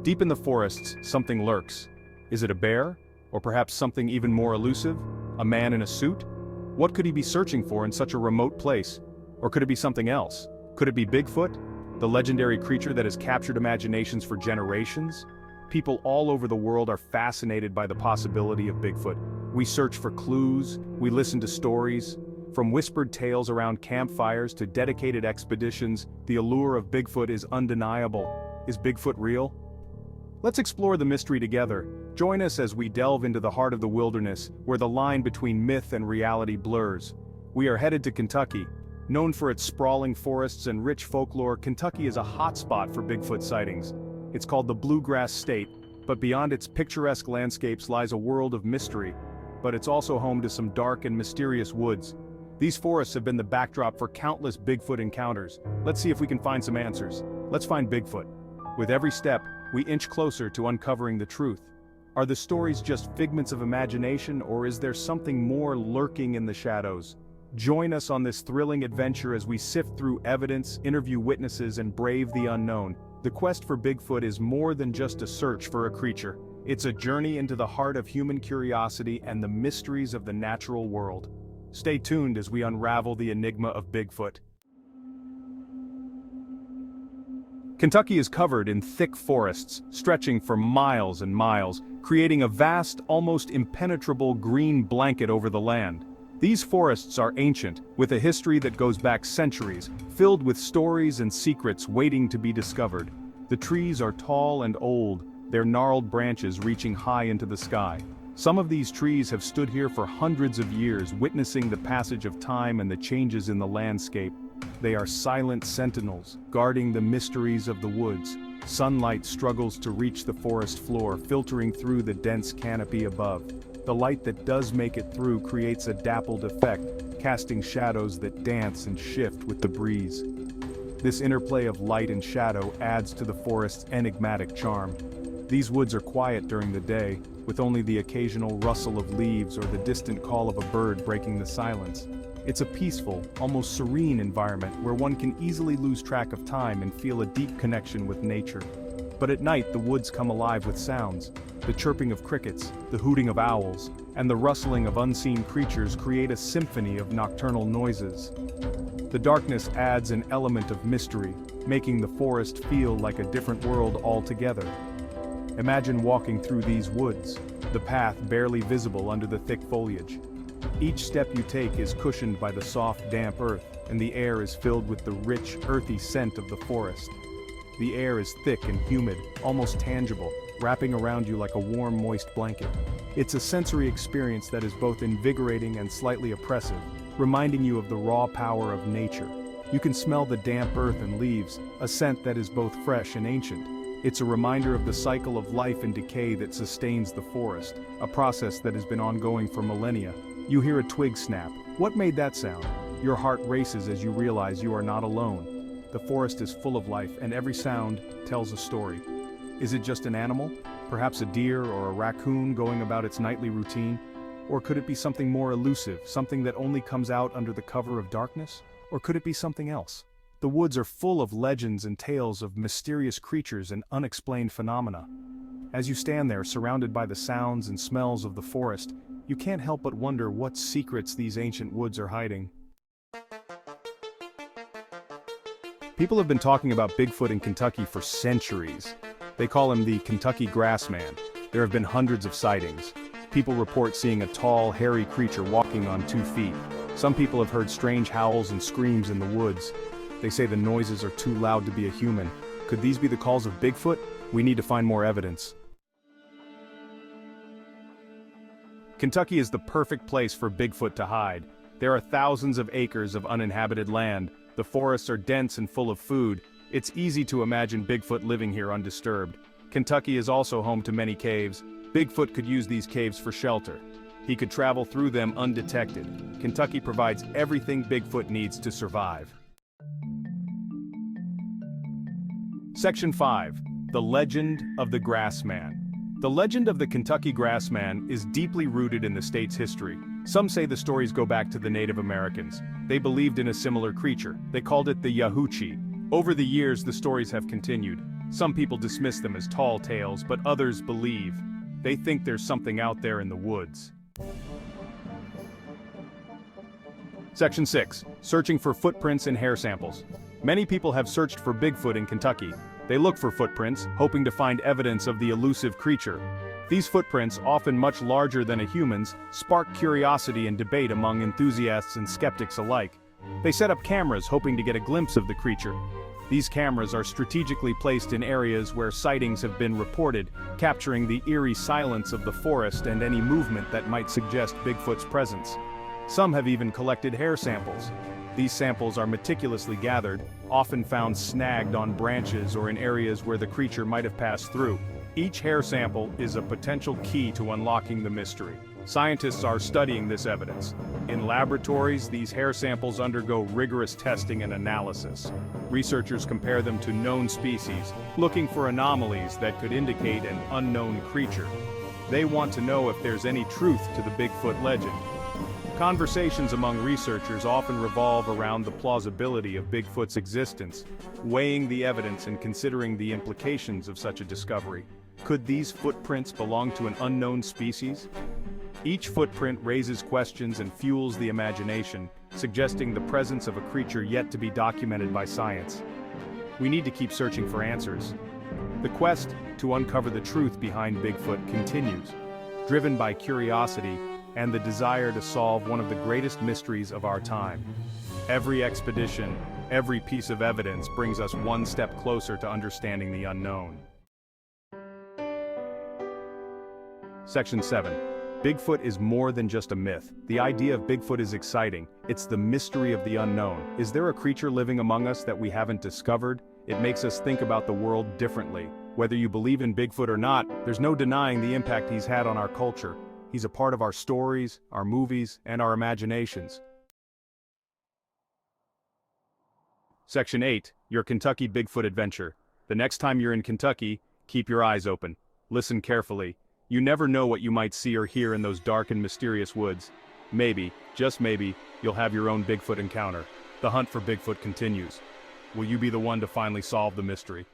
Deep in the forests, something lurks. Is it a bear? Or perhaps something even more elusive? A man in a suit? What could he be searching for in such a remote place? Or could it be something else? Could it be Bigfoot? The legendary creature that has captured imaginations for generations? People all over the world are fascinated by the possibility of Bigfoot. We search for clues, we listen to stories. From whispered tales around campfires to dedicated expeditions, the allure of Bigfoot is undeniable. Is Bigfoot real? Let's explore the mystery together. Join us as we delve into the heart of the wilderness, where the line between myth and reality blurs. We are headed to Kentucky. Known for its sprawling forests and rich folklore, Kentucky is a hotspot for Bigfoot sightings. It's called the Bluegrass State, but beyond its picturesque landscapes lies a world of mystery. But it's also home to some dark and mysterious woods. These forests have been the backdrop for countless Bigfoot encounters. Let's see if we can find some answers. Let's find Bigfoot. With every step, we inch closer to uncovering the truth. Are the stories just figments of imagination, or is there something more lurking in the shadows? Join us on this thrilling adventure as we sift through evidence, interview witnesses, and brave the unknown. The quest for Bigfoot is more than just a search for a creature. It's a journey into the heart of human curiosity and the mysteries of the natural world. Stay tuned as we unravel the enigma of Bigfoot. Kentucky is covered in thick forests, stretching for miles and miles, creating a vast, almost impenetrable green blanket over the land. These forests are ancient, with a history that goes back centuries, filled with stories and secrets waiting to be discovered. The trees are tall and old, their gnarled branches reaching high into the sky. Some of these trees have stood here for hundreds of years, witnessing the passage of time and the changes in the landscape. They are silent sentinels, guarding the mysteries of the woods. Sunlight struggles to reach the forest floor, filtering through the dense canopy above. The light that does make it through creates a dappled effect, casting shadows that dance and shift with the breeze. This interplay of light and shadow adds to the forest's enigmatic charm. These woods are quiet during the day, with only the occasional rustle of leaves or the distant call of a bird breaking the silence. It's a peaceful, almost serene environment where one can easily lose track of time and feel a deep connection with nature. But at night, the woods come alive with sounds. The chirping of crickets, the hooting of owls, and the rustling of unseen creatures create a symphony of nocturnal noises. The darkness adds an element of mystery, making the forest feel like a different world altogether. Imagine walking through these woods, the path barely visible under the thick foliage. Each step you take is cushioned by the soft, damp earth, and the air is filled with the rich, earthy scent of the forest. The air is thick and humid, almost tangible, wrapping around you like a warm, moist blanket. It's a sensory experience that is both invigorating and slightly oppressive, reminding you of the raw power of nature. You can smell the damp earth and leaves, a scent that is both fresh and ancient. It's a reminder of the cycle of life and decay that sustains the forest, a process that has been ongoing for millennia. You hear a twig snap. What made that sound? Your heart races as you realize you are not alone. The forest is full of life, and every sound tells a story. Is it just an animal? Perhaps a deer or a raccoon going about its nightly routine? Or could it be something more elusive, something that only comes out under the cover of darkness? Or could it be something else? The woods are full of legends and tales of mysterious creatures and unexplained phenomena. As you stand there, surrounded by the sounds and smells of the forest, you can't help but wonder what secrets these ancient woods are hiding. People have been talking about Bigfoot in Kentucky for centuries. They call him the Kentucky Grassman. There have been hundreds of sightings. People report seeing a tall, hairy creature walking on 2 feet. Some people have heard strange howls and screams in the woods. They say the noises are too loud to be a human. Could these be the calls of Bigfoot? We need to find more evidence. Kentucky is the perfect place for Bigfoot to hide. There are thousands of acres of uninhabited land. The forests are dense and full of food. It's easy to imagine Bigfoot living here undisturbed. Kentucky is also home to many caves. Bigfoot could use these caves for shelter. He could travel through them undetected. Kentucky provides everything Bigfoot needs to survive. Section 5. The Legend of the Grassman. The legend of the Kentucky Grassman is deeply rooted in the state's history. Some say the stories go back to the Native Americans. They believed in a similar creature. They called it the Yahuchi. Over the years, the stories have continued. Some people dismiss them as tall tales, but others believe. They think there's something out there in the woods. Section 6. Searching for footprints and hair samples. Many people have searched for Bigfoot in Kentucky. They look for footprints, hoping to find evidence of the elusive creature. These footprints, often much larger than a human's, spark curiosity and debate among enthusiasts and skeptics alike. They set up cameras hoping to get a glimpse of the creature. These cameras are strategically placed in areas where sightings have been reported, capturing the eerie silence of the forest and any movement that might suggest Bigfoot's presence. Some have even collected hair samples. These samples are meticulously gathered, often found snagged on branches or in areas where the creature might have passed through. Each hair sample is a potential key to unlocking the mystery. Scientists are studying this evidence. In laboratories, these hair samples undergo rigorous testing and analysis. Researchers compare them to known species, looking for anomalies that could indicate an unknown creature. They want to know if there's any truth to the Bigfoot legend. Conversations among researchers often revolve around the plausibility of Bigfoot's existence, weighing the evidence and considering the implications of such a discovery. Could these footprints belong to an unknown species? Each footprint raises questions and fuels the imagination, suggesting the presence of a creature yet to be documented by science. We need to keep searching for answers. The quest to uncover the truth behind Bigfoot continues, driven by curiosity and the desire to solve one of the greatest mysteries of our time. Every expedition, every piece of evidence brings us one step closer to understanding the unknown. Section 7. Bigfoot is more than just a myth. The idea of Bigfoot is exciting. It's the mystery of the unknown. Is there a creature living among us that we haven't discovered? It makes us think about the world differently. Whether you believe in Bigfoot or not, there's no denying the impact he's had on our culture. He's a part of our stories, our movies, and our imaginations. Section 8. Your Kentucky Bigfoot Adventure. The next time you're in Kentucky, keep your eyes open. Listen carefully. You never know what you might see or hear in those dark and mysterious woods. Maybe, just maybe, you'll have your own Bigfoot encounter. The hunt for Bigfoot continues. Will you be the one to finally solve the mystery?